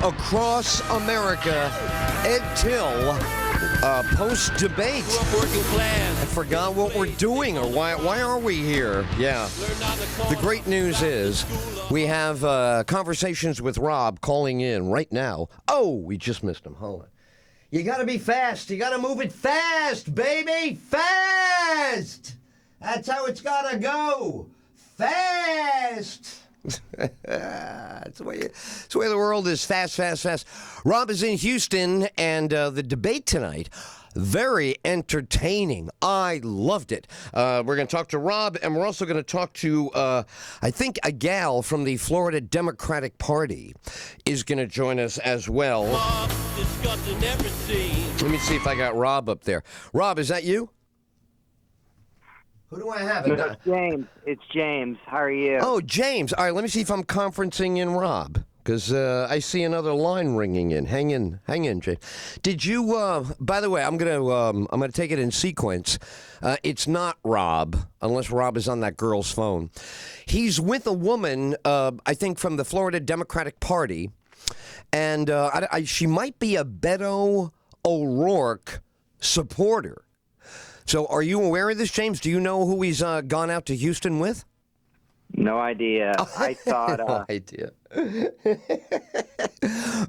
across America, Ed Till, post-debate. I forgot what we're doing, or why are we here? Yeah. The great news is we have conversations with Rob calling in right now. Oh, we just missed him. Hold on. You got to be fast. You got to move it fast, baby. Fast. That's how it's got to go. Fast. It's the way the world is. Fast, fast, fast. Rob is in Houston, and the debate tonight, very entertaining. I loved it. We're going to talk to Rob, and we're also going to talk to, I think, a gal from the Florida Democratic Party is going to join us as well. Let me see if I got Rob up there. Rob, is that you? Who do I have? It's James. It's James. How are you? Oh, James. All right, let me see if I'm conferencing in Rob, because I see another line ringing in. Hang in, James. Did you? By the way, I'm gonna take it in sequence. It's not Rob, unless Rob is on that girl's phone. He's with a woman, I think, from the Florida Democratic Party, and she might be a Beto O'Rourke supporter. So are you aware of this, James? Do you know who he's gone out to Houston with? No idea. I thought... No idea.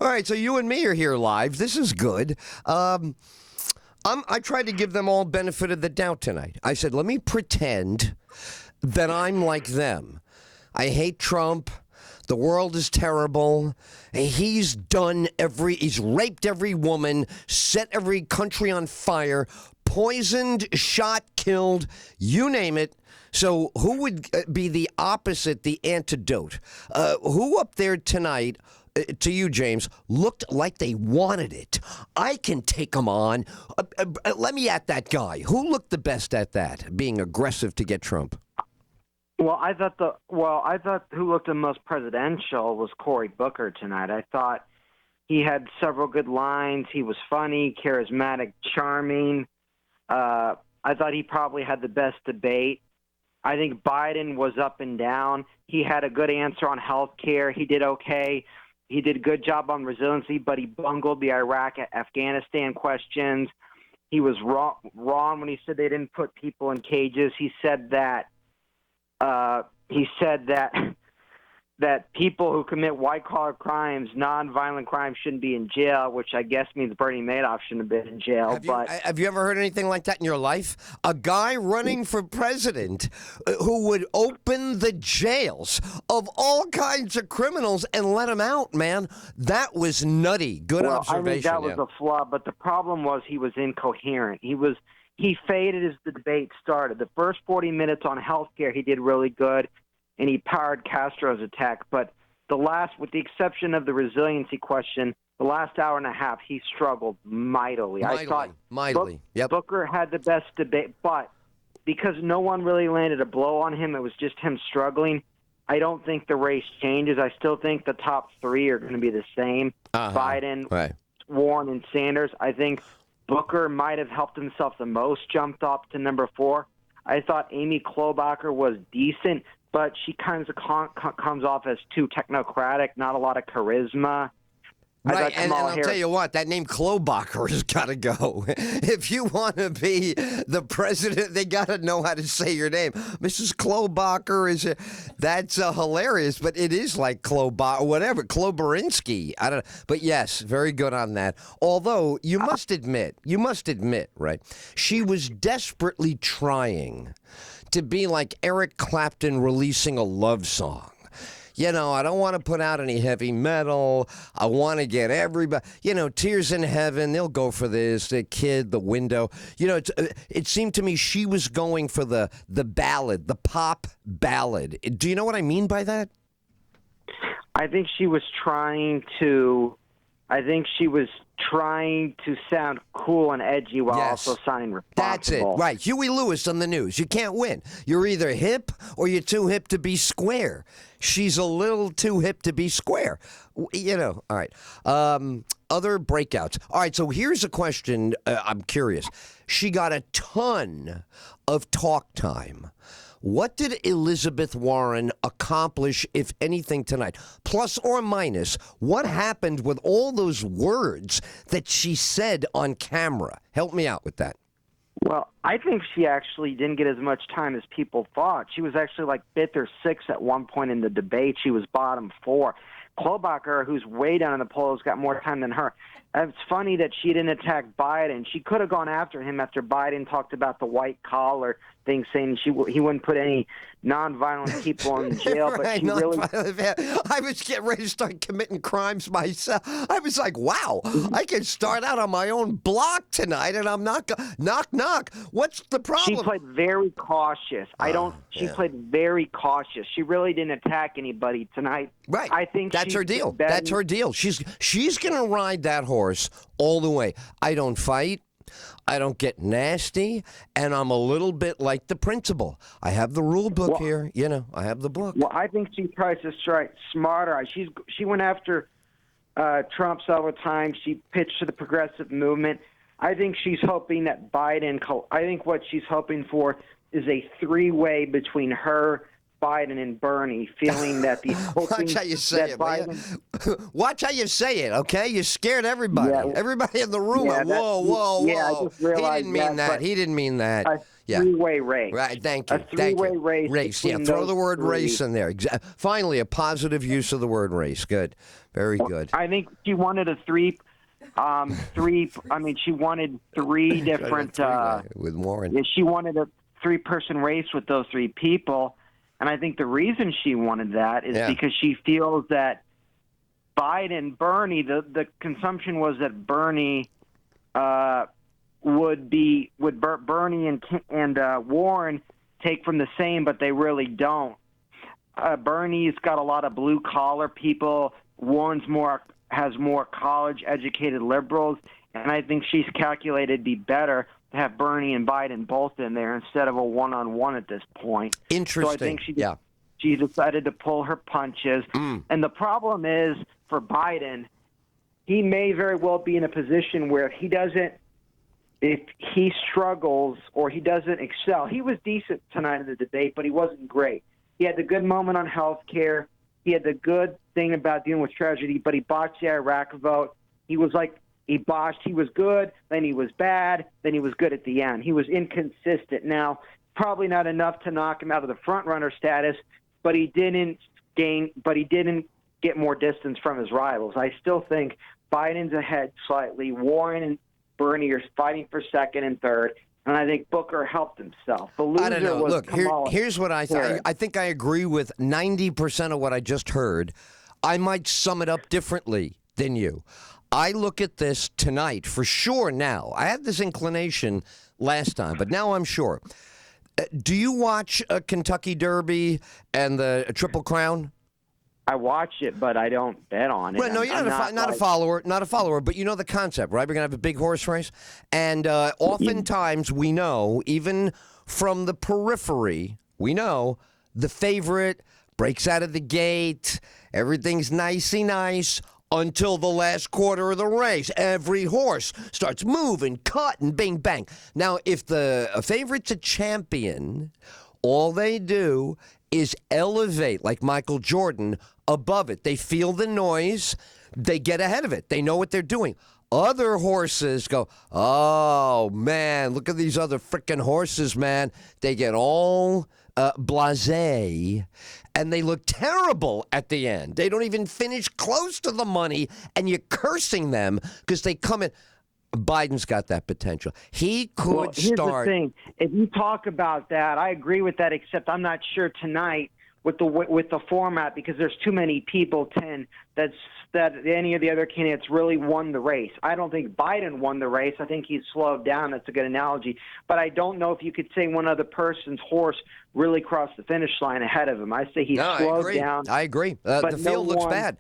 All right, so you and me are here live. This is good. I tried to give them all benefit of the doubt tonight. I said, let me pretend that I'm like them. I hate Trump. The world is terrible. He's raped every woman, set every country on fire, poisoned, shot, killed, you name it. So who would be the opposite, the antidote? Who up there tonight, to you, James, looked like they wanted it? I can take them on. Let me at that guy. Who looked the best at that, being aggressive to get Trump? Well, I thought who looked the most presidential was Cory Booker tonight. I thought he had several good lines. He was funny, charismatic, charming. I thought he probably had the best debate. I think Biden was up and down. He had a good answer on health care. He did okay. He did a good job on resiliency, but he bungled the Iraq-Afghanistan questions. He was wrong when he said they didn't put people in cages. He said that that people who commit white-collar crimes, non-violent crimes, shouldn't be in jail, which I guess means Bernie Madoff shouldn't have been in jail. Have you ever heard anything like that in your life? A guy running for president who would open the jails of all kinds of criminals and let them out, man. That was nutty. Good observation. I think that was a flaw, but the problem was he was incoherent. He faded as the debate started. The first 40 minutes on health care, he did really good, and he powered Castro's attack. But the last, with the exception of the resiliency question, the last hour and a half, he struggled mightily. I thought Booker had the best debate, but because no one really landed a blow on him, it was just him struggling. I don't think the race changes. I still think the top three are going to be the same, Biden, Warren, and Sanders. I think Booker might have helped himself the most, jumped up to number 4. I thought Amy Klobuchar was decent, but she kind of comes off as too technocratic, not a lot of charisma. Right, and I'll tell you what, that name Klobuchar has got to go. If you want to be the president, they got to know how to say your name. Mrs. Klobuchar that's hilarious, but it is like whatever, Kloburinsky. I don't know. But yes, very good on that. Although, you must admit, right, she was desperately trying to be like Eric Clapton releasing a love song. You know, I don't want to put out any heavy metal. I want to get everybody, Tears in Heaven, they'll go for this, the kid, the window. It seemed to me she was going for the ballad, the pop ballad. Do you know what I mean by that? I think she was trying to sound cool and edgy while also sounding responsible. That's it, right. Huey Lewis on the news. You can't win. You're either hip or you're too hip to be square. She's a little too hip to be square. All right. Other breakouts. All right, so here's a question. I'm curious. She got a ton of talk time What did Elizabeth Warren accomplish, if anything, tonight? Plus or minus, what happened with all those words that she said on camera? Help me out with that. Well, I think she actually didn't get as much time as people thought. She was actually like fifth or sixth at one point in the debate. She was bottom four. Klobuchar, who's way down in the polls, got more time than her. It's funny that she didn't attack Biden. She could have gone after him after Biden talked about the white collar thing, saying he wouldn't put any nonviolent people in jail. But Right, she really, I was getting ready to start committing crimes myself. I was like, wow, I can start out on my own block tonight, and I'm not knock knock. What's the problem? she played very cautious. She played very cautious. She really didn't attack anybody tonight. Right. I think that's her deal. That's her deal. She's going to ride that horse all the way. I don't fight. I don't get nasty, and I'm a little bit like the principal. I have the rule book here. You know, I have the book. Well, I think she tries to strike smarter. She went after Trump several times. She pitched to the progressive movement. I think she's hoping that Biden – I think what she's hoping for is a three-way between her, Biden, and Bernie, feeling that the whole Watch how you say it. Biden, watch how you say it, okay? You scared everybody. Yeah, everybody in the room went, whoa. Yeah, I just realized he didn't mean that. He didn't mean that. A three-way race. Right, thank you. A three-way race. Race, yeah, throw the word race in there. Finally, a positive use of the word race. Good. Very good. I think she wanted a she wanted three different with Warren. She wanted a three-person race with those three people, and I think the reason she wanted that is because she feels that Bernie, the consumption was that Bernie would Bernie and Warren take from the same, but they really don't. Bernie's got a lot of blue-collar people. Warren's has more college-educated liberals, and I think she's calculated it'd be better to have Bernie and Biden both in there instead of a one-on-one at this point. Interesting. So I think she decided to pull her punches. And the problem is, for Biden, he may very well be in a position where if he struggles or he doesn't excel. He was decent tonight in the debate, but he wasn't great. He had the good moment on health care. He had the good thing about dealing with tragedy, but he botched the Iraq vote. He botched. He was good, then he was bad, then he was good at the end. He was inconsistent. Now, probably not enough to knock him out of the front-runner status, but he didn't get more distance from his rivals. I still think Biden's ahead slightly. Warren and Bernie are fighting for second and third. And I think Booker helped himself. The loser I don't know. was Look, here's what I think. I think I agree with 90% of what I just heard. I might sum it up differently than you. I look at this tonight for sure now. I had this inclination last time, but now I'm sure. Do you watch Kentucky Derby and the Triple Crown? I watch it, but I don't bet on it. Well, no, you're not a follower, but you know the concept, right? We're going to have a big horse race. And oftentimes we know, even from the periphery, we know the favorite breaks out of the gate, everything's nicey nice until the last quarter of the race. Every horse starts moving, cutting, bing, bang. Now, if the favorite's a champion, all they do is elevate, like Michael Jordan, above it. They feel the noise. They get ahead of it. They know what they're doing. Other horses go, oh, man, look at these other freaking horses, man. They get all blasé, and they look terrible at the end. They don't even finish close to the money, and you're cursing them because they come in. Biden's got that potential. He could start. Here's the thing. If you talk about that, I agree with that, except I'm not sure tonight with the format, because there's too many people that any of the other candidates really won the race. I don't think Biden won the race. I think he's slowed down. That's a good analogy. But I don't know if you could say one other person's horse really crossed the finish line ahead of him. I say he slowed down. I agree. The field looks bad.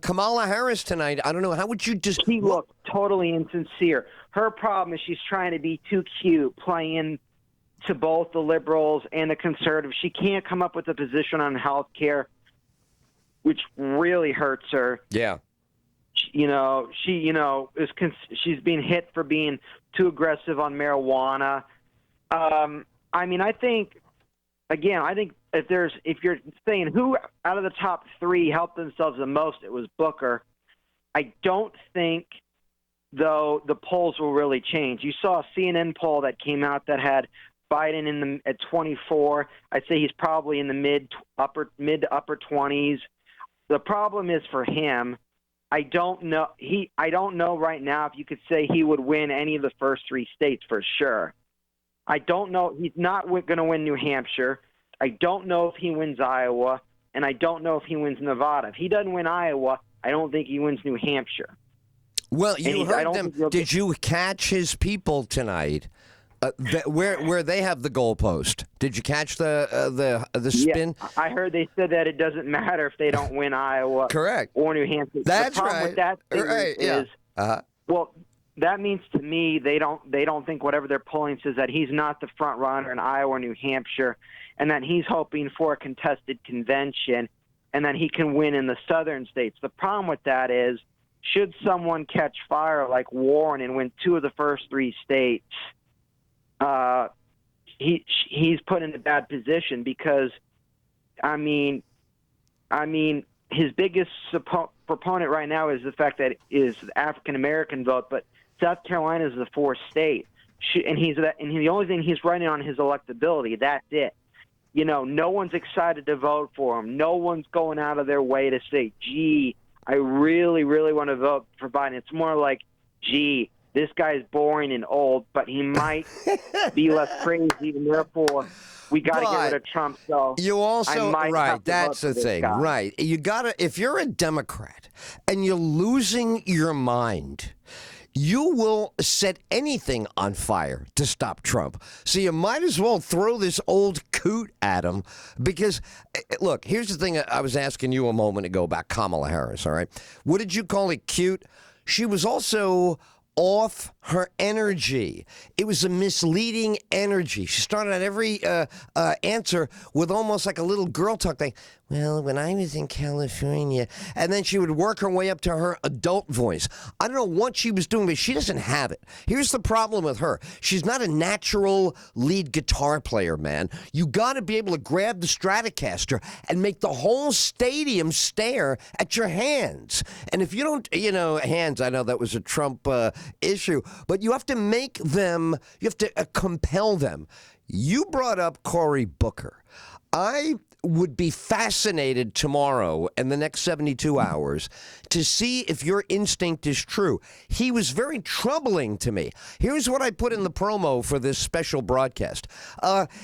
Kamala Harris tonight, I don't know. How would you just... She looked totally insincere. Her problem is she's trying to be too cute, playing to both the liberals and the conservatives. She can't come up with a position on health care, which really hurts her. Yeah. She's being hit for being too aggressive on marijuana. I think again, I think if you're saying who out of the top three helped themselves the most, it was Booker. I don't think, though, the polls will really change. You saw a CNN poll that came out that had Biden at 24. I'd say he's probably in the mid to upper 20s. The problem is for him, I don't know right now if you could say he would win any of the first three states for sure. I don't know. He's not going to win New Hampshire. I don't know if he wins Iowa, and I don't know if he wins Nevada. If he doesn't win Iowa, I don't think he wins New Hampshire. Well, you heard them. Did you catch his people tonight? Where they have the goalpost? Did you catch the spin? Yeah, I heard they said that it doesn't matter if they don't win Iowa, correct, or New Hampshire. That's the problem right. With that thing right. Is, yeah. Well, that means to me they don't think whatever their polling says that he's not the front runner in Iowa or New Hampshire, and that he's hoping for a contested convention, and that he can win in the southern states. The problem with that is, should someone catch fire like Warren and win two of the first three states, he's put in a bad position because, I mean, his biggest proponent right now is the fact that is the African American vote, but South Carolina is the fourth state, and the only thing he's running on his electability. That's it. You know, no one's excited to vote for him. No one's going out of their way to say, "Gee, I really, really want to vote for Biden." It's more like, "Gee, this guy's boring and old, but he might be less crazy, and therefore we got to get rid of Trump." So you also right. That's the thing, guy. right? You gotta. If you're a Democrat and you're losing your mind, you will set anything on fire to stop Trump. So you might as well throw this old coot at him because, look, here's the thing I was asking you a moment ago about Kamala Harris, all right? What did you call it, cute? She was also off her energy. It was a misleading energy. She started out every answer with almost like a little girl talk thing. Well, when I was in California, and then she would work her way up to her adult voice. I don't know what she was doing, but she doesn't have it. Here's the problem with her. She's not a natural lead guitar player, man. You got to be able to grab the Stratocaster and make the whole stadium stare at your hands. And if you don't, hands, I know that was a Trump issue, but you have to make them, you have to compel them. You brought up Cory Booker. I would be fascinated tomorrow and the next 72 hours to see if your instinct is true. He was very troubling to me. Here's what I put in the promo for this special broadcast.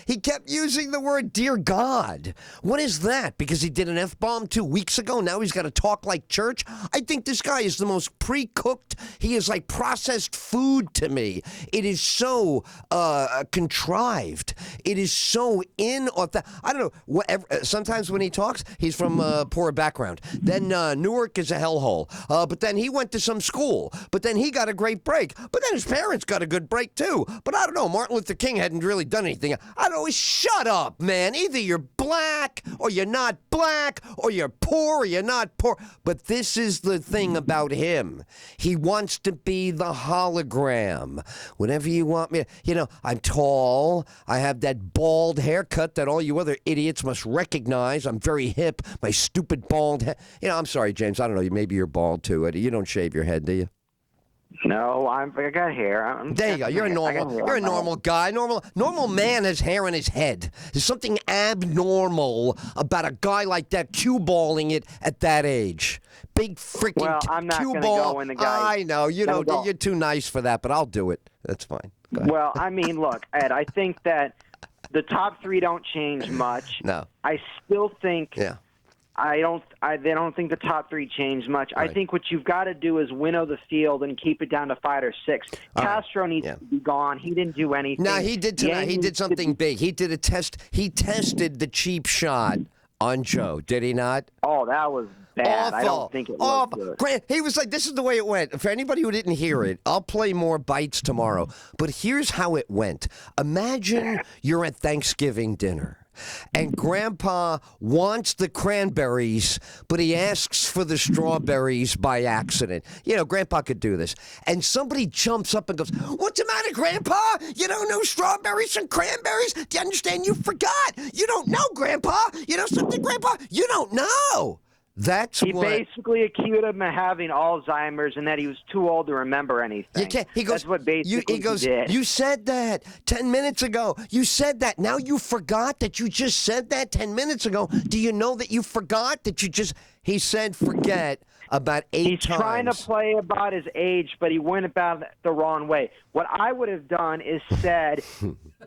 He kept using the word "dear God." What is that? Because he did an F-bomb 2 weeks ago. Now he's got to talk like church. I think this guy is the most pre-cooked. He is like processed food to me. It is so contrived. It is so inauthentic. I don't know. Whatever. Sometimes when he talks, he's from a poor background. Then Newark is a hellhole. But then he went to some school. But then he got a great break. But then his parents got a good break, too. But I don't know. Martin Luther King hadn't really done anything. I don't know. Shut up, man. Either you're black or you're not black or you're poor or you're not poor. But this is the thing about him. He wants to be the hologram. Whenever you want me, I'm tall. I have that bald haircut that all you other idiots must recognize. I'm very hip. My stupid bald head. I'm sorry, James. I don't know. Maybe you're bald too. You don't shave your head, do you? No, I got hair. There you go. You're a normal guy. Normal man has hair on his head. There's something abnormal about a guy like that cue balling it at that age. Big freaking well, I'm not cue gonna ball. Go in the guy. I know you don't. You're too nice for that, but I'll do it. That's fine. Well, I mean, look, Ed. I think that the top three don't change much. No. I still think. Yeah. They don't think the top three changed much. Right. I think what you've got to do is winnow the field and keep it down to 5 or 6. Castro needs to be gone. He didn't do anything. No, he did tonight. He did something big. He did a test. He tested the cheap shot on Joe. Did he not? Oh, that was bad. Awful. I don't think it was good. Grant, he was like, this is the way it went. For anybody who didn't hear it, I'll play more bites tomorrow. But here's how it went. Imagine you're at Thanksgiving dinner. And Grandpa wants the cranberries, but he asks for the strawberries by accident. You know, Grandpa could do this. And somebody jumps up and goes, "What's the matter, Grandpa? You don't know strawberries and cranberries? Do you understand? You forgot. You don't know, Grandpa. You know something, Grandpa? You don't know." He basically accused him of having Alzheimer's and that he was too old to remember anything. You can't. He goes, that's what basically he goes, he did. "You said that 10 minutes ago. You said that. Now you forgot that you just said that 10 minutes ago. Do you know that you forgot that you just..." He said forget about 8 times. He's trying to play about his age, but he went about it the wrong way. What I would have done is said,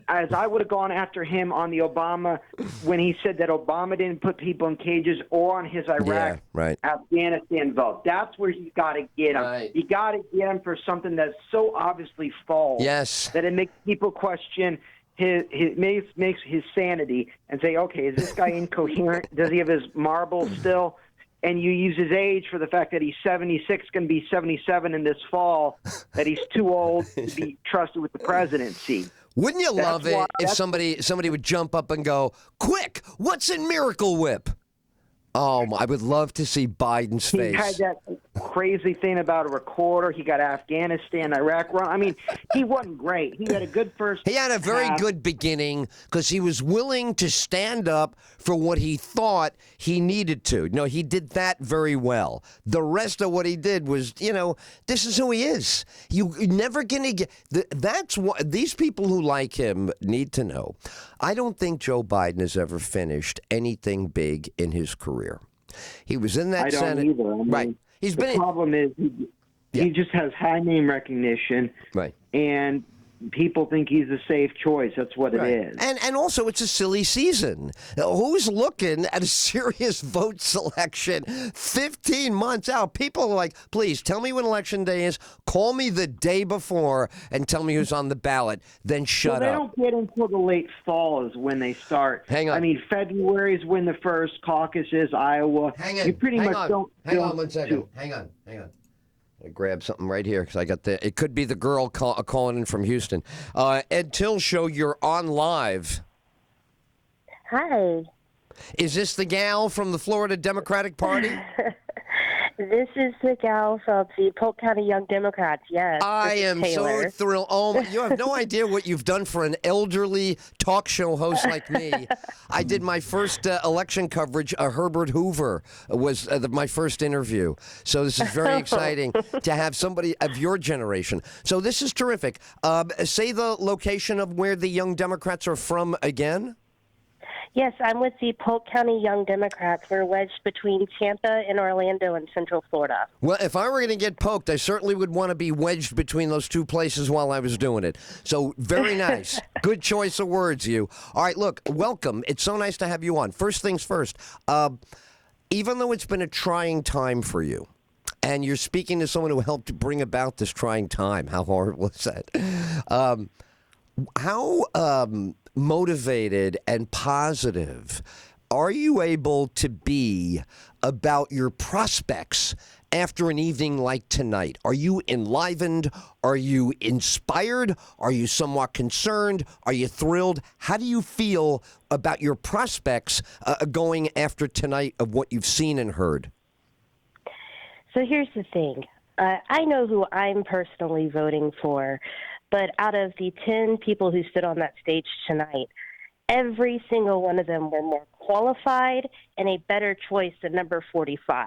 as I would have gone after him on the Obama, when he said that Obama didn't put people in cages, or on his Iraq, Afghanistan vote. That's where you got to get him. Right. You got to get him for something that's so obviously false that it makes people question makes his sanity and say, okay, is this guy incoherent? Does he have his marbles still? And you use his age for the fact that he's 76, going to be 77 in this fall, that he's too old to be trusted with the presidency. Wouldn't you love it if somebody would jump up and go, "Quick, what's in Miracle Whip?" Oh, I would love to see Biden's face. He had that crazy thing about a recorder. He got Afghanistan, Iraq run. I mean, he wasn't great. He had a good first He had a very good beginning because he was willing to stand up for what he thought he needed to. No, he did that very well. The rest of what he did was, this is who he is. You're never going to get... That's what these people who like him need to know. I don't think Joe Biden has ever finished anything big in his career. He was in that Senate. I don't either. I mean, right. The problem is he just has high name recognition. Right. And people think he's a safe choice. That's what it is. And also, it's a silly season. Who's looking at a serious vote selection 15 months out? People are like, please, tell me when Election Day is. Call me the day before and tell me who's on the ballot. Then shut up. They don't get until the late fall is when they start. Hang on. I mean, February is when the first caucus is, Iowa. Hang on. You pretty much don't. Hang on 1 second. Hang on. I grab something right here because I got it could be the girl calling in from Houston. Ed Tyll Show, you're on live. Hi. Is this the gal from the Florida Democratic Party? This is the gal from the Polk County Young Democrats, yes. I am so thrilled. Oh, you have no idea what you've done for an elderly talk show host like me. I did my first election coverage. Herbert Hoover was my first interview. So this is very exciting to have somebody of your generation. So this is terrific. Say the location of where the Young Democrats are from again. Yes, I'm with the Polk County Young Democrats. We're wedged between Tampa and Orlando in Central Florida. Well, if I were going to get poked, I certainly would want to be wedged between those two places while I was doing it. So very nice. Good choice of words, you. All right, look, welcome. It's so nice to have you on. First things first, even though it's been a trying time for you, and you're speaking to someone who helped bring about this trying time, how horrible is that? How motivated and positive are you able to be about your prospects after an evening like tonight? Are you enlivened? Are you inspired? Are you somewhat concerned? Are you thrilled? How do you feel about your prospects going after tonight of what you've seen and heard? So here's the thing. I know who I'm personally voting for. But out of the 10 people who stood on that stage tonight, every single one of them were more qualified and a better choice than number 45.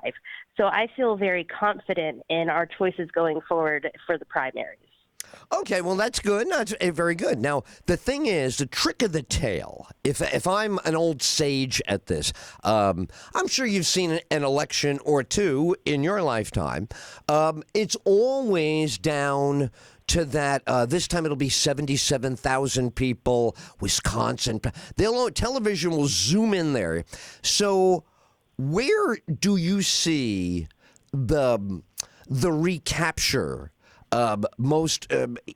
So I feel very confident in our choices going forward for the primaries. Okay, well, that's good. That's very good. Now, the thing is, the trick of the tail, if I'm an old sage at this, I'm sure you've seen an election or two in your lifetime. It's always down to that, this time it'll be 77,000 people, Wisconsin. Television will zoom in there. So where do you see the recapture most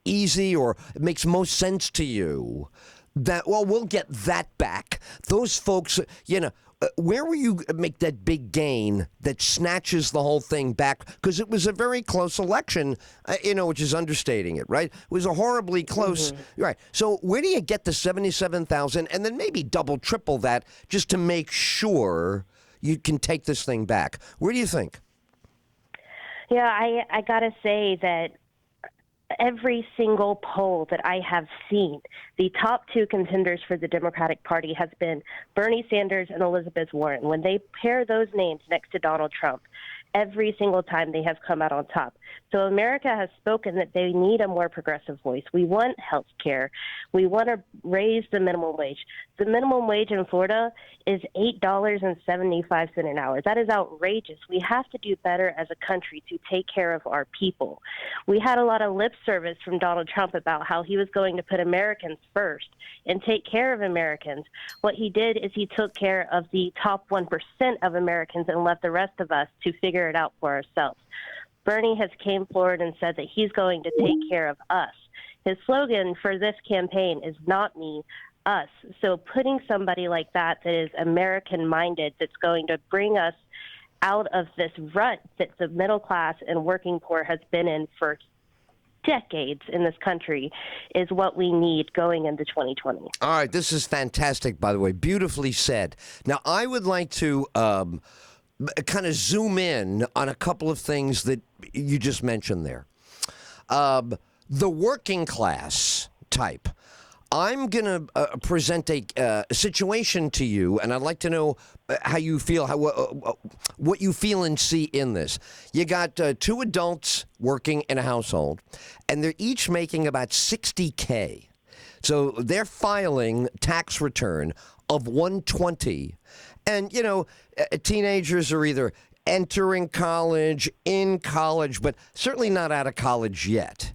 easy, or it makes most sense to you, We'll get that back. Those folks, where will you make that big gain that snatches the whole thing back? Because it was a very close election, which is understating it, right? It was a horribly close, right? So where do you get the 77,000 and then maybe double, triple that just to make sure you can take this thing back? Where do you think? Yeah, I got to say that every single poll that I have seen, the top two contenders for the Democratic Party has been Bernie Sanders and Elizabeth Warren. When they pair those names next to Donald Trump, every single time they have come out on top. So America has spoken that they need a more progressive voice. We want health care. We want to raise the minimum wage. The minimum wage in Florida is $8.75 an hour. That is outrageous. We have to do better as a country to take care of our people. We had a lot of lip service from Donald Trump about how he was going to put Americans first and take care of Americans. What he did is he took care of the top 1% of Americans and left the rest of us to figure it out for ourselves. Bernie has came forward and said that he's going to take care of us. His slogan for this campaign is not me, us. So putting somebody like that is American-minded, that's going to bring us out of this rut that the middle class and working poor has been in for decades in this country, is what we need going into 2020. All right, this is fantastic, by the way. Beautifully said. Now, I would like to kind of zoom in on a couple of things that you just mentioned there. The working class type. I'm going to present a situation to you, and I'd like to know how you feel, what you feel and see in this. You got two adults working in a household, and they're each making about $60K. So they're filing tax return of $120. And, teenagers are either entering college, in college, but certainly not out of college yet.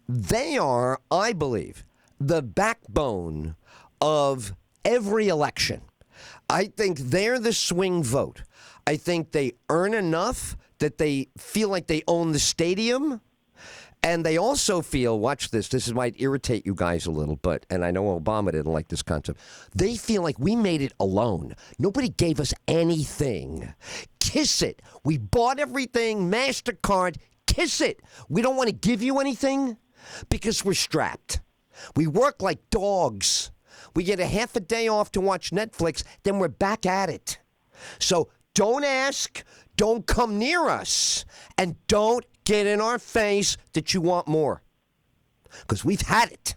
They are, I believe, the backbone of every election. I think they're the swing vote. I think they earn enough that they feel like they own the stadium. And they also feel, watch this might irritate you guys a little, and I know Obama didn't like this concept. They feel like we made it alone. Nobody gave us anything. Kiss it. We bought everything, MasterCard, kiss it. We don't want to give you anything because we're strapped. We work like dogs. We get a half a day off to watch Netflix, then we're back at it. So don't ask, don't come near us, and don't get in our face that you want more. Because we've had it.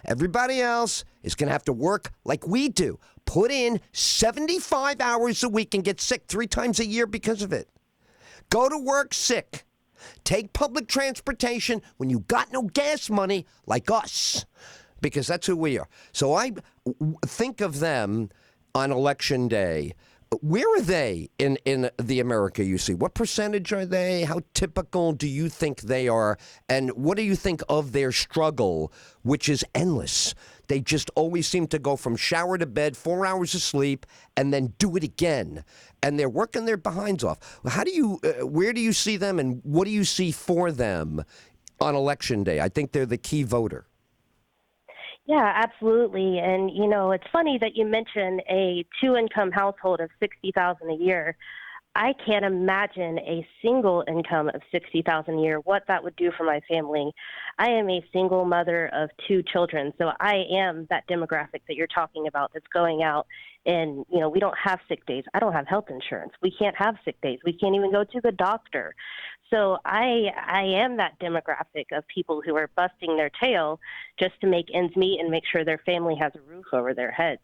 Everybody else is going to have to work like we do. Put in 75 hours a week and get sick 3 times a year because of it. Go to work sick. Take public transportation when you got no gas money like us. Because that's who we are. So I think of them on Election Day. Where are they in the America you see? What percentage are they? How typical do you think they are? And what do you think of their struggle, which is endless? They just always seem to go from shower to bed, 4 hours of sleep, and then do it again. And they're working their behinds off. Where do you see them, and what do you see for them on Election Day? I think they're the key voter. Yeah, absolutely. And, it's funny that you mention a 2-income household of $60,000 a year. I can't imagine a single income of $60,000 a year, what that would do for my family. I am a single mother of 2 children, so I am that demographic that you're talking about that's going out and, we don't have sick days. I don't have health insurance. We can't have sick days. We can't even go to the doctor. So I am that demographic of people who are busting their tail just to make ends meet and make sure their family has a roof over their heads.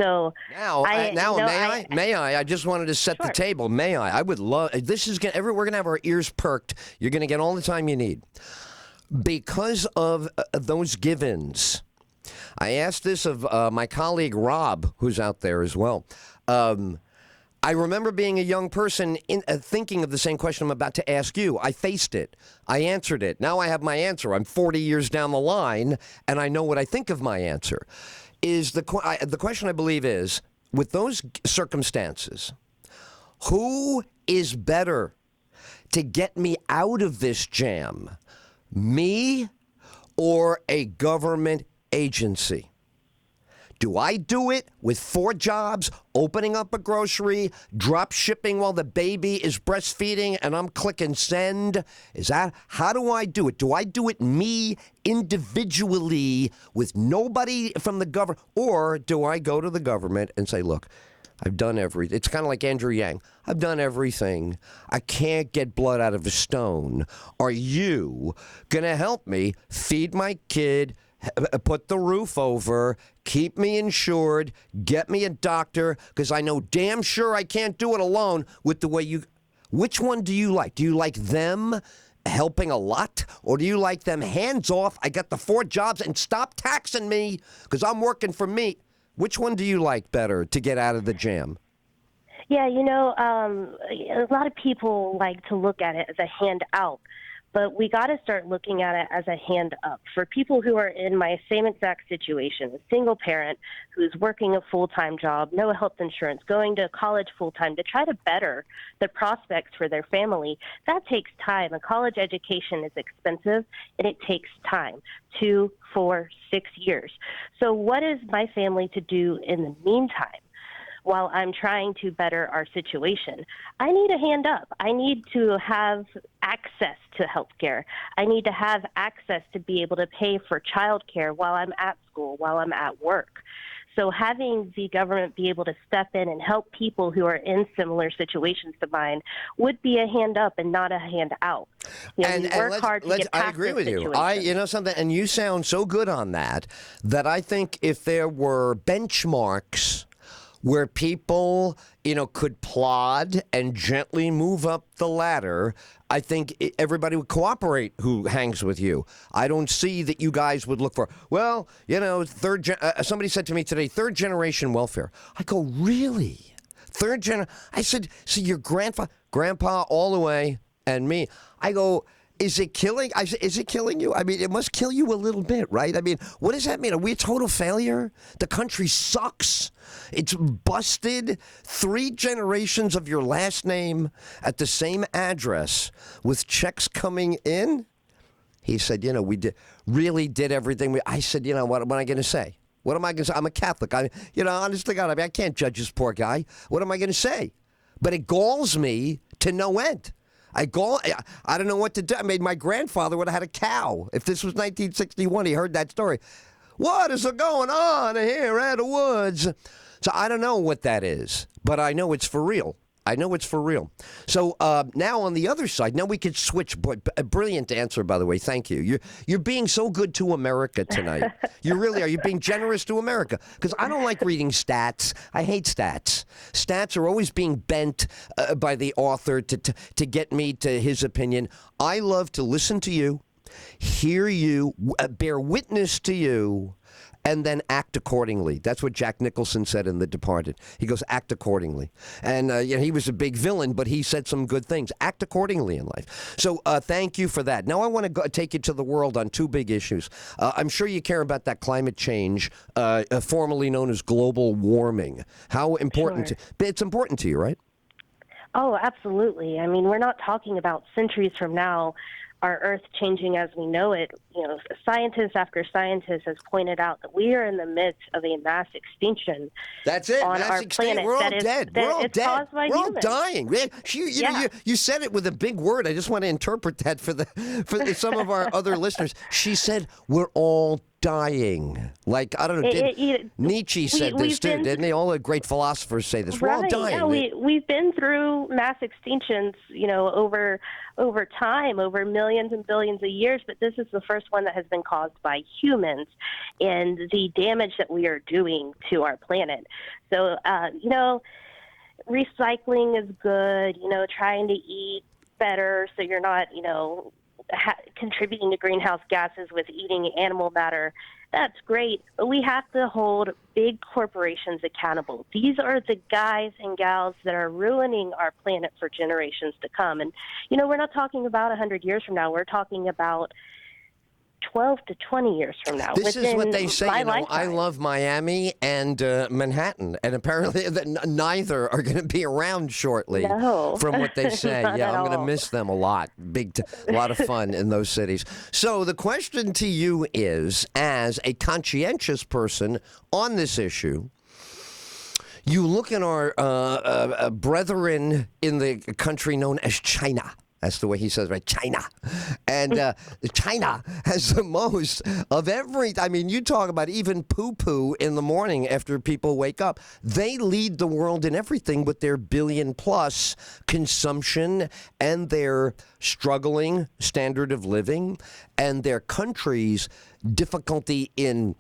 So may I? I just wanted to set the table. May I? I would love. This is we're gonna have our ears perked. You're gonna get all the time you need because of those give-ins. I asked this of my colleague Rob, who's out there as well. I remember being a young person thinking of the same question I'm about to ask you. I faced it. I answered it. Now I have my answer. I'm 40 years down the line, and I know what I think of my answer. The question, I believe, is, with those circumstances, who is better to get me out of this jam? Me or a government agency. Do I do it with 4 jobs, opening up a grocery, drop shipping while the baby is breastfeeding, and I'm clicking send? How do I do it? Do I do it me individually with nobody from the government? Or do I go to the government and say, look, I've done everything. It's kind of like Andrew Yang. I've done everything. I can't get blood out of a stone. Are you going to help me feed my kid, put the roof over, keep me insured, get me a doctor, because I know damn sure I can't do it alone with the way you... Which one do you like? Do you like them helping a lot, or do you like them hands off, I got the 4 jobs, and stop taxing me because I'm working for me? Which one do you like better to get out of the jam? Yeah, a lot of people like to look at it as a handout, but we got to start looking at it as a hand up. For people who are in my same exact situation, a single parent who's working a full-time job, no health insurance, going to college full-time to try to better the prospects for their family, that takes time. A college education is expensive, and it takes time, 2, 4, 6 years. So what is my family to do in the meantime? While I'm trying to better our situation, I need a hand up. I need to have access to health care. I need to have access to be able to pay for child care while I'm at school, while I'm at work. So having the government be able to step in and help people who are in similar situations to mine would be a hand up and not a hand out. We work hard to get past I agree with you. Something, and you sound so good on that I think if there were benchmarks where people, could plod and gently move up the ladder, I think everybody would cooperate who hangs with you. I don't see that you guys would look for, somebody said to me today, 3rd generation welfare. I go, really? 3rd gen? I said, so your grandpa all the way, and me. I go, is it killing? I said, is it killing you? I mean, it must kill you a little bit, right? I mean, what does that mean? Are we a total failure? The country sucks. It's busted. 3 generations of your last name at the same address with checks coming in? He said, we really did everything. I said, what am I going to say? What am I going to say? I'm a Catholic. Honest to God, I can't judge this poor guy. What am I going to say? But it galls me to no end. I don't know what to do. I mean, my grandfather would have had a cow. If this was 1961, he heard that story. What is going on here at the woods? So I don't know what that is, but I know it's for real. So now on the other side, now we could switch. A brilliant answer, by the way. Thank you. You're being so good to America tonight. You really are. You're being generous to America. Because I don't like reading stats. I hate stats. Stats are always being bent by the author to get me to his opinion. I love to listen to you, hear you, bear witness to you, and then act accordingly. That's what Jack Nicholson said in The Departed. He goes, act accordingly. And he was a big villain, but he said some good things. Act accordingly in life. So thank you for that. Now I want to take you to the world on 2 big issues. I'm sure you care about that climate change, formerly known as global warming. How important? Sure. It's important to you, right? Oh, absolutely. I mean, we're not talking about centuries from now, our Earth changing as we know it. Scientist after scientist has pointed out that we are in the midst of a mass extinction. That's it. On our planet. We're all dead. We're all dead. Caused by We're all humans. dying. You said it with a big word. I just want to interpret that for some of our other listeners. She said we're all dying. Like, I don't know, Nietzsche said this too, didn't he? All the great philosophers say this. We're all dying. Yeah, we've been through mass extinctions, over time, over millions and billions of years, but this is the first one that has been caused by humans and the damage that we are doing to our planet. So, recycling is good, trying to eat better so you're not, contributing to greenhouse gases with eating animal matter. That's great, but we have to hold big corporations accountable. These are the guys and gals that are ruining our planet for generations to come. And, we're not talking about 100 years from now. We're talking about 12 to 20 years from now. This is what they say. My You know, I lifetime. love Miami and Manhattan, and apparently neither are going to be around shortly. No. From what they say, Not yeah, at I'm going to all. miss them a lot. A lot of fun in those cities. So the question to you is, as a conscientious person on this issue, you look at our brethren in the country known as China. That's the way he says, right? China. And China has the most of I mean, you talk about even poo-poo in the morning after people wake up. They lead the world in everything with their billion-plus consumption and their struggling standard of living and their country's difficulty in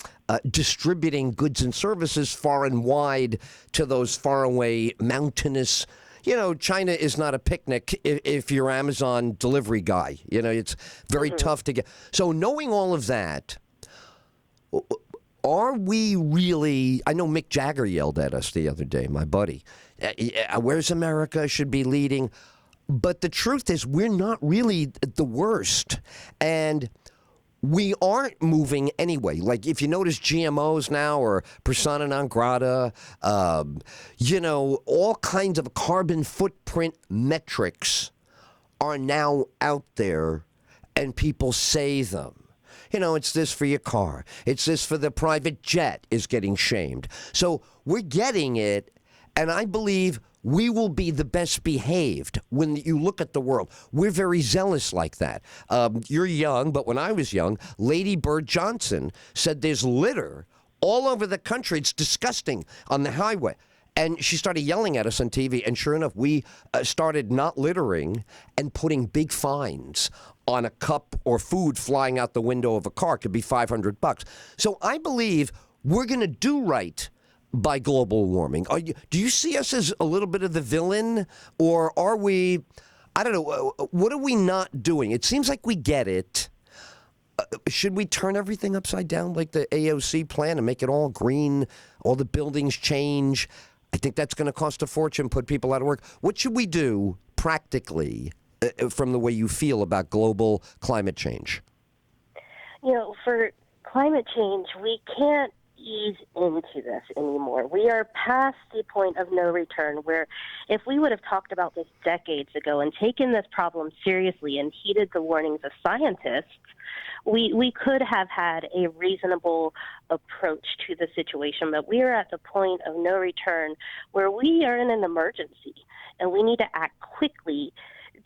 distributing goods and services far and wide to those faraway mountainous. You know, China is not a picnic if you're Amazon delivery guy. You know, it's very tough to get. So knowing all of that, are we really? I know Mick Jagger yelled at us the other day, my buddy. Where's America should be leading? But the truth is, we're not really the worst. And we aren't moving anyway. Like, if you notice GMOs now or persona non grata, you know, all kinds of carbon footprint metrics are now out there and people say them. You know, it's this for your car. It's this for the private jet is getting shamed. So we're getting it, and I believe we will be the best behaved when you look at the world. We're very zealous like that. You're young, but when I was young, Lady Bird Johnson said there's litter all over the country. It's disgusting on the highway. And she started yelling at us on TV, and sure enough, we started not littering and putting big fines on a cup or food flying out the window of a car. It could be $500. So I believe we're going to do right by global warming. Do you see us as a little bit of the villain, or are we, I don't know, what are we not doing? It seems like we get it. Should we turn everything upside down like the AOC plan and make it all green, all the buildings change? I think that's going to cost a fortune, put people out of work. What should we do practically from the way you feel about global climate change? You know, for climate change, we can't ease into this anymore. We are past the point of no return, where if we would have talked about this decades ago and taken this problem seriously and heeded the warnings of scientists, we could have had a reasonable approach to the situation. But we are at the point of no return where we are in an emergency and we need to act quickly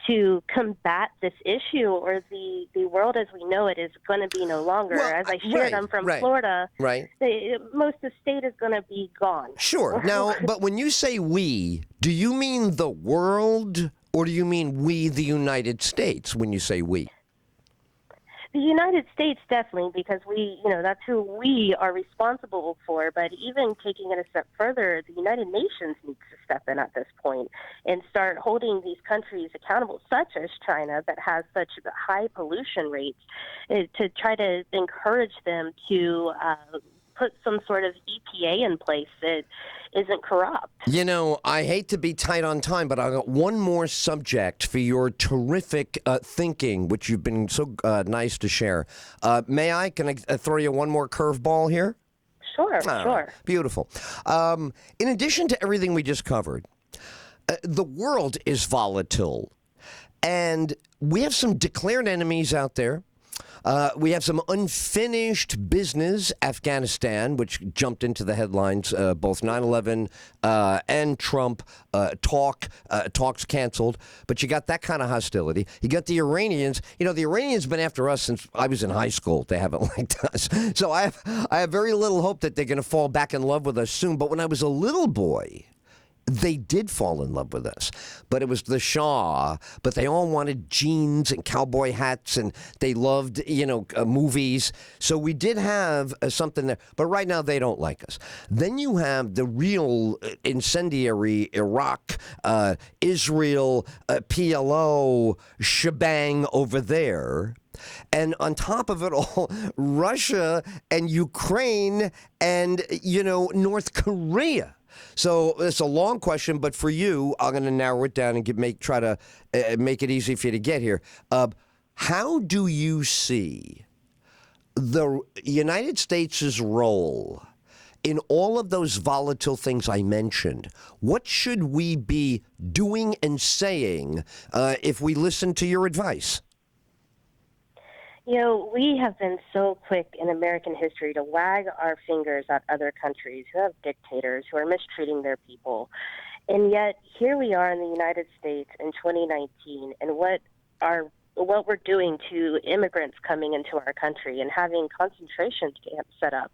to combat this issue, or the world as we know it is going to be no longer. Well, as I shared, I'm from Florida. Right. Most of the state is going to be gone. Sure. Now, but when you say we, do you mean the world, or do you mean we, the United States, when you say we? The United States, definitely, because that's who we are responsible for. But even taking it a step further, the United Nations needs to step in at this point and start holding these countries accountable, such as China, that has such high pollution rates, to try to encourage them to put some sort of EPA in place that isn't corrupt. You know, I hate to be tight on time, but I got one more subject for your terrific thinking, which you've been so nice to share. May I? Can I throw you one more curveball here? Sure, sure. Beautiful. In addition to everything we just covered, the world is volatile, and we have some declared enemies out there. We have some unfinished business, Afghanistan, which jumped into the headlines, both 9/11 and Trump, talks canceled. But you got that kind of hostility. You got the Iranians. You know, the Iranians been after us since I was in high school. They haven't liked us. So I have very little hope that they're going to fall back in love with us soon. But when I was a little boy, they did fall in love with us, but it was the Shah. But they all wanted jeans and cowboy hats, and they loved, movies. So we did have something there. But right now, they don't like us. Then you have the real incendiary Iraq, Israel, PLO shebang over there. And on top of it all, Russia and Ukraine and, North Korea. So it's a long question, but for you, I'm going to narrow it down and try to make it easy for you to get here. How do you see the United States' role in all of those volatile things I mentioned, what should we be doing and saying if we listen to your advice? You know, we have been so quick in American history to wag our fingers at other countries who have dictators, who are mistreating their people. And yet, here we are in the United States in 2019, and what we're doing to immigrants coming into our country and having concentration camps set up.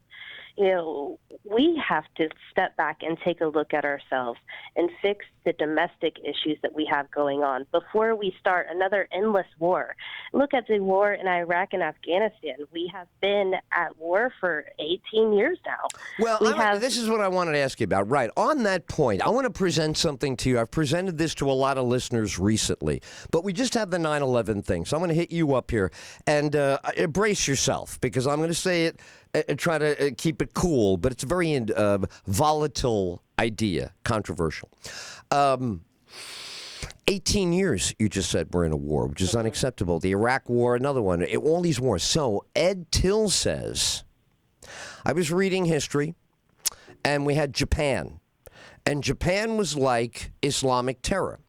You know, we have to step back and take a look at ourselves and fix the domestic issues that we have going on before we start another endless war. Look at the war in Iraq and Afghanistan. We have been at war for 18 years now. Well, this is what I wanted to ask you about. Right. On that point, I want to present something to you. I've presented this to a lot of listeners recently, but we just have the 9/11 thing. So I'm going to hit you up here and brace yourself, because I'm going to say it and try to keep it cool, but it's a very volatile idea, controversial. 18 years, you just said, we're in a war, which is unacceptable. The Iraq War, another one, all these wars. So Ed Tyll says, I was reading history, and we had Japan. And Japan was like Islamic terror.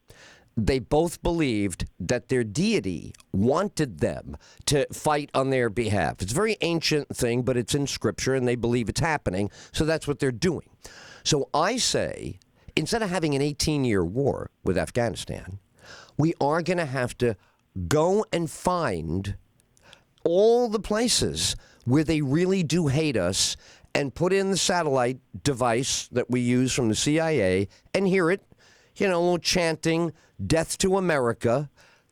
They both believed that their deity wanted them to fight on their behalf. It's a very ancient thing, but it's in Scripture, and they believe it's happening, so that's what they're doing. So I say, instead of having an 18-year war with Afghanistan, we are going to have to go and find all the places where they really do hate us and put in the satellite device that we use from the CIA and hear it, a little chanting, death to America.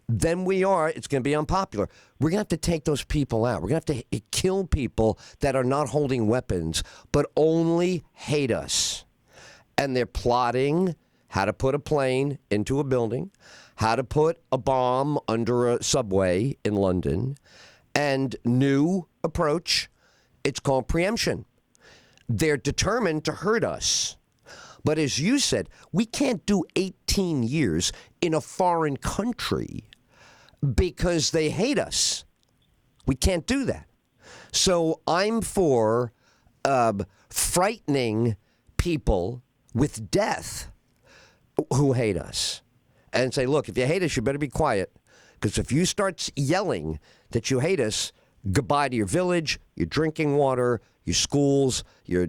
Then it's going to be unpopular. We're going to have to take those people out. We're going to have to kill people that are not holding weapons, but only hate us. And they're plotting how to put a plane into a building, how to put a bomb under a subway in London, and new approach, it's called preemption. They're determined to hurt us. But as you said, we can't do 18 years in a foreign country because they hate us. We can't do that. So I'm for frightening people with death who hate us and say, look, if you hate us, you better be quiet, because if you start yelling that you hate us, goodbye to your village, your drinking water, your schools, your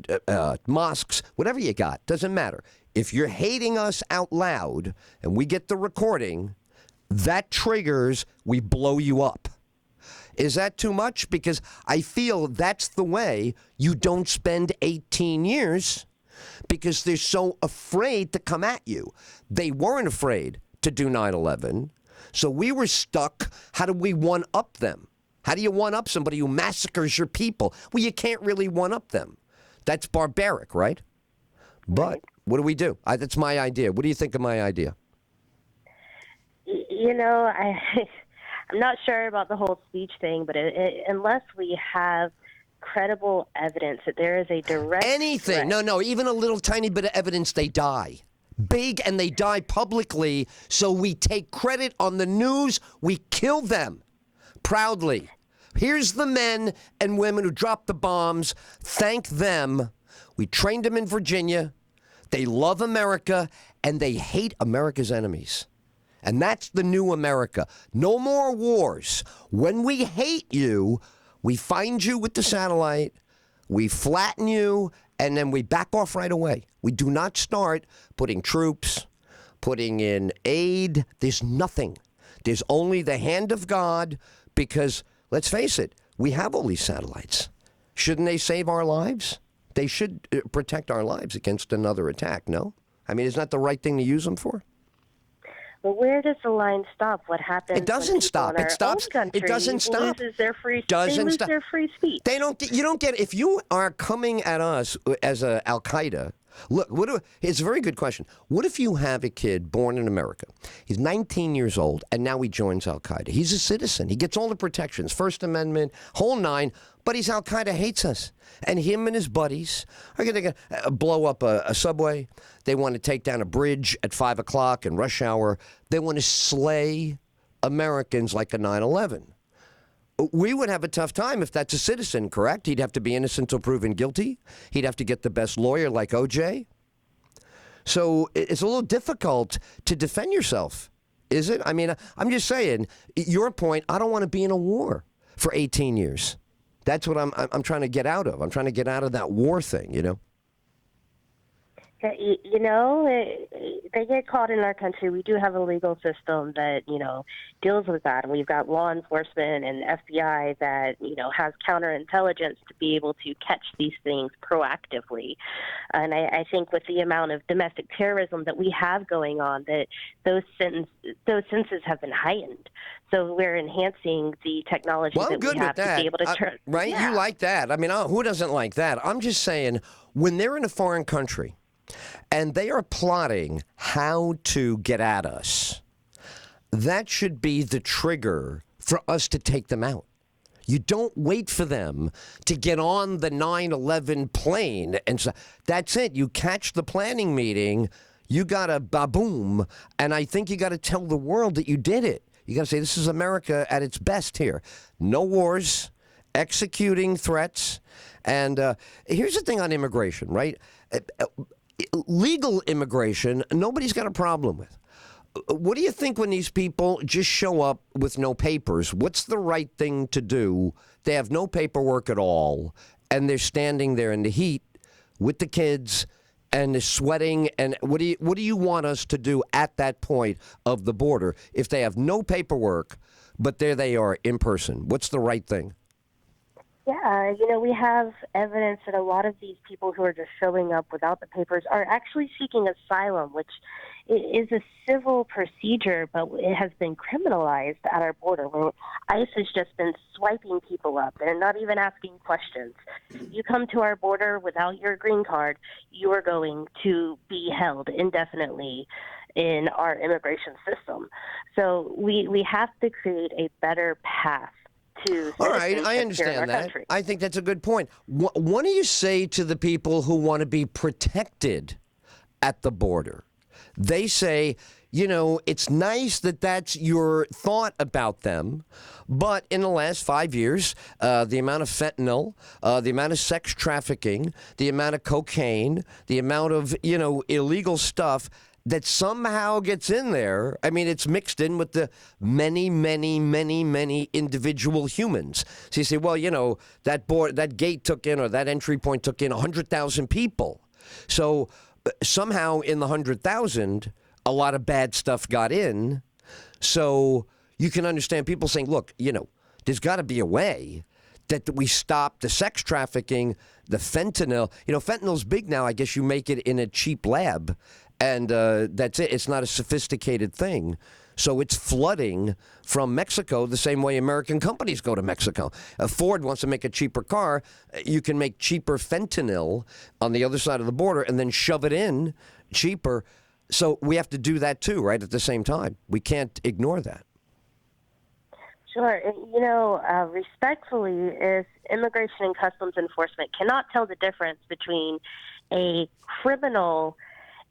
mosques, whatever you got, doesn't matter. If you're hating us out loud and we get the recording, that triggers, we blow you up. Is that too much? Because I feel that's the way you don't spend 18 years, because they're so afraid to come at you. They weren't afraid to do 9/11, so we were stuck. How do we one-up them? How do you one-up somebody who massacres your people? Well, you can't really one-up them. That's barbaric, right? But what do we do? That's my idea. What do you think of my idea? I'm not sure about the whole speech thing, but unless we have credible evidence that there is a direct anything, threat. No, even a little tiny bit of evidence, they die. Big, and they die publicly, so we take credit on the news, we kill them proudly. Here's the men and women who dropped the bombs. Thank them. We trained them in Virginia. They love America, and they hate America's enemies. And that's the new America. No more wars. When we hate you, we find you with the satellite, we flatten you, and then we back off right away. We do not start putting troops, putting in aid. There's nothing. There's only the hand of God, because, let's face it, we have all these satellites. Shouldn't they save our lives? They should protect our lives against another attack, no? I mean, isn't that the right thing to use them for? But where does the line stop? What happens? It doesn't stop. It stops. It doesn't stop. Loses their free. Doesn't they lose stop. their free speech. They don't. You don't get. If you are coming at us as a Al Qaeda, look. It's a very good question. What if you have a kid born in America? He's 19 years old, and now he joins Al Qaeda. He's a citizen. He gets all the protections, First Amendment, whole nine. But he's Al Qaeda hates us, and him and his buddies are going to blow up a subway. They want to take down a bridge at 5 o'clock in rush hour. They want to slay Americans like a 9/11. we would have a tough time if that's a citizen, correct? He'd have to be innocent until proven guilty. He'd have to get the best lawyer like OJ. So it's a little difficult to defend yourself, is it? I mean, I'm just saying, your point, I don't want to be in a war for 18 years. That's what I'm trying to get out of. I'm trying to get out of that war thing, you know? You know, they get caught in our country. We do have a legal system that, you know, deals with that. And we've got law enforcement and FBI that, you know, has counterintelligence to be able to catch these things proactively. And I think with the amount of domestic terrorism that we have going on, that those sentences have been heightened. So we're enhancing the technology that we have to be able to turn. Right? Yeah. You like that. I mean, who doesn't like that? I'm just saying, when they're in a foreign country, and they are plotting how to get at us, that should be the trigger for us to take them out. You don't wait for them to get on the 9/11 plane. And so that's it. You catch the planning meeting, you got to ba-boom, and I think you got to tell the world that you did it. You got to say, this is America at its best here. No wars, executing threats. And here's the thing on immigration, right? Legal immigration, nobody's got a problem with. What do you think when these people just show up with no papers? What's the right thing to do? They have no paperwork at all, and they're standing there in the heat with the kids, and they're sweating. And what do you want us to do at that point of the border if they have no paperwork, but there they are in person? What's the right thing? Yeah, you know, we have evidence that a lot of these people who are just showing up without the papers are actually seeking asylum, which is a civil procedure, but it has been criminalized at our border, where ICE has just been swiping people up. They're not even asking questions. You come to our border without your green card, you are going to be held indefinitely in our immigration system. So we have to create a better path. All right, I understand that. Country. I think that's a good point. What do you say to the people who want to be protected at the border? They say, you know, it's nice that that's your thought about them, but in the last 5 years, the amount of fentanyl, the amount of sex trafficking, the amount of cocaine, the amount of, you know, illegal stuff that somehow gets in there. I mean, it's mixed in with the many, many, many, many individual humans. So you say, well, you know, that gate took in, or that entry point took in 100,000 people. So somehow in the 100,000, a lot of bad stuff got in. So you can understand people saying, look, you know, there's got to be a way that we stop the sex trafficking, the fentanyl. You know, fentanyl's big now. I guess you make it in a cheap lab. And that's it. It's not a sophisticated thing. So it's flooding from Mexico the same way American companies go to Mexico. Ford wants to make a cheaper car. You can make cheaper fentanyl on the other side of the border and then shove it in cheaper. So we have to do that too, right, at the same time. We can't ignore that. Sure. You know, respectfully, if Immigration and Customs Enforcement cannot tell the difference between a criminal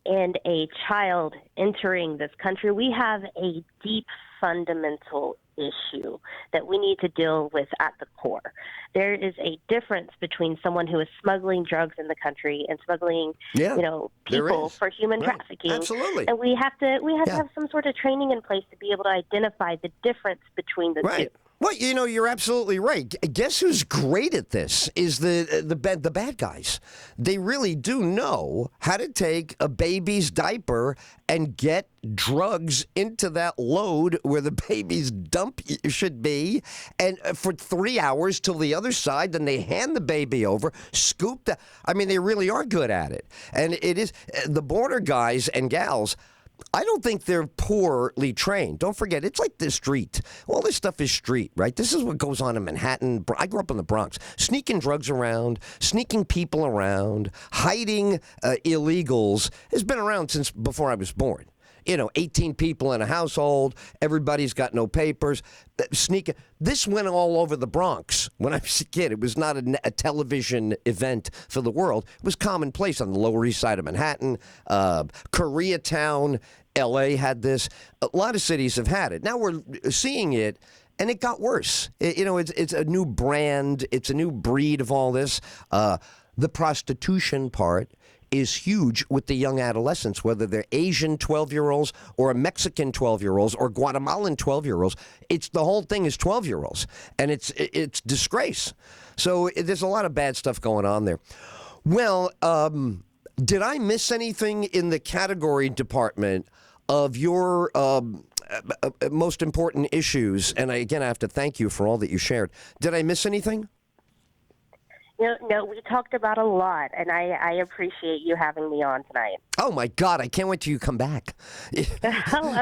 and a child entering this country, we have a deep fundamental issue that we need to deal with at the core. There is a difference between someone who is smuggling drugs in the country and smuggling, you know, people for human trafficking. Absolutely. And we have to have some sort of training in place to be able to identify the difference between the two. Well, you know, you're absolutely right. Guess who's great at this is the bad guys. They really do know how to take a baby's diaper and get drugs into that load where the baby's dump should be, and for 3 hours till the other side, then they hand the baby over, scoop the. I mean, they really are good at it. And it is the border guys and gals. I don't think they're poorly trained. Don't forget, it's like the street. All this stuff is street, right? This is what goes on in Manhattan. I grew up in the Bronx. Sneaking drugs around, sneaking people around, hiding illegals has been around since before I was born. You know, 18 people in a household, everybody's got no papers, sneaking. This went all over the Bronx when I was a kid. It was not a television event for the world. It was commonplace on the Lower East Side of Manhattan. Koreatown, L.A. had this. A lot of cities have had it. Now we're seeing it And it got worse. It's a new brand. It's a new breed of all this. The prostitution part is huge with the young adolescents, whether they're Asian 12-year-olds or Mexican 12-year-olds or Guatemalan 12-year-olds. It's the whole thing is 12-year-olds, and it's disgrace. So there's a lot of bad stuff going on there. Well, did I miss anything in the category department of your most important issues? And I have to thank you for all that you shared. Did I miss anything? No, we talked about a lot, and I appreciate you having me on tonight. Oh, my God. I can't wait till you come back.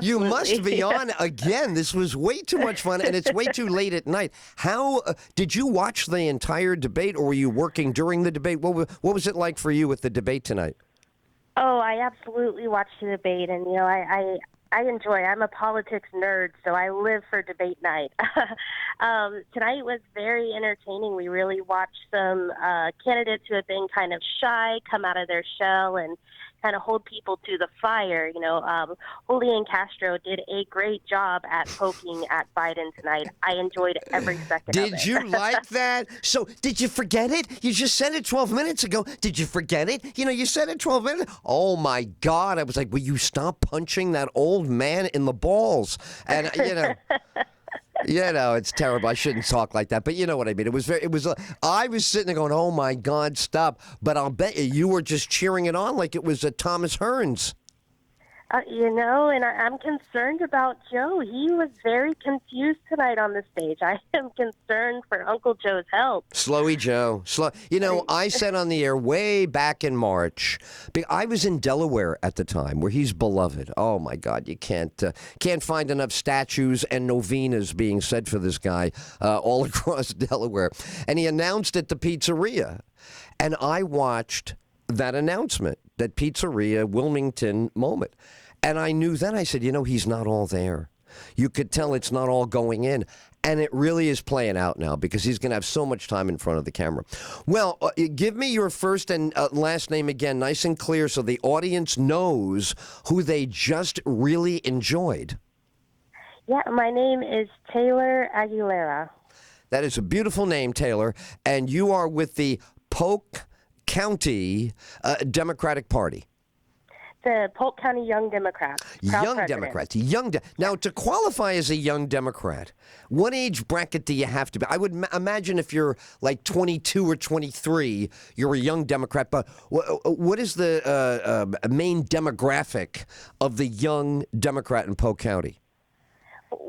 You must be on again. This was way too much fun, and it's way too late at night. How did you watch the entire debate, or were you working during the debate? What was it like for you with the debate tonight? Oh, I absolutely watched the debate, and, I enjoy. I'm a politics nerd, so I live for debate night. Tonight was very entertaining. We really watched some candidates who have been kind of shy come out of their shell and kind of hold people to the fire. Julian Castro did a great job at poking at Biden tonight. I enjoyed every second of it. Did you like that? So, did you forget it? You just said it 12 minutes ago. Did you forget it? You said it 12 minutes. Oh, my God. I was like, will you stop punching that old man in the balls? And, it's terrible. I shouldn't talk like that, but you know what I mean. I was sitting there going, oh, my God, stop. But I'll bet you were just cheering it on like it was Thomas Hearns. And I'm concerned about Joe. He was very confused tonight on the stage. I am concerned for Uncle Joe's health. Slowy Joe. I said on the air way back in March, I was in Delaware at the time where he's beloved. Oh, my God, you can't find enough statues and novenas being said for this guy all across Delaware. And he announced at the pizzeria. And I watched that announcement, that pizzeria Wilmington moment. And I knew then, I said, he's not all there. You could tell it's not all going in. And it really is playing out now because he's going to have so much time in front of the camera. Well, give me your first and last name again, nice and clear, so the audience knows who they just really enjoyed. Yeah, my name is Taylor Aguilera. That is a beautiful name, Taylor. And you are with the Polk County Democratic Party. The Polk County Young Democrats. Young Democrats. Now, to qualify as a Young Democrat, what age bracket do you have to be? I would imagine if you're like 22 or 23, you're a Young Democrat. But what is the main demographic of the Young Democrat in Polk County?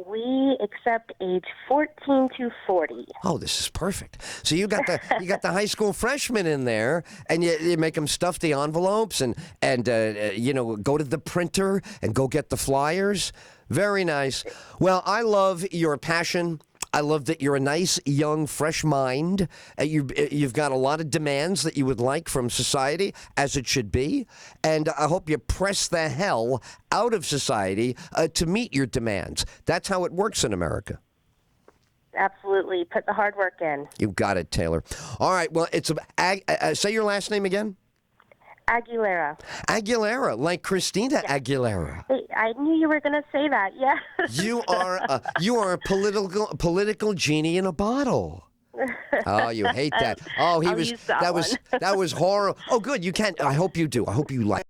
We accept age 14 to 40. Oh, this is perfect. So you got the high school freshmen in there, and you make them stuff the envelopes and go to the printer and go get the flyers. Very nice. Well, I love your passion. I love that you're a nice, young, fresh mind. You've got a lot of demands that you would like from society, as it should be. And I hope you press the hell out of society to meet your demands. That's how it works in America. Absolutely. Put the hard work in. You got it, Taylor. All right. Well, say your last name again. Aguilera. Aguilera, like Christina Aguilera. Hey, I knew you were going to say that. Yeah. You are a political genie in a bottle. Oh, you hate that. Oh, that was horrible. Oh, good. You can't. I hope you do. I hope you like.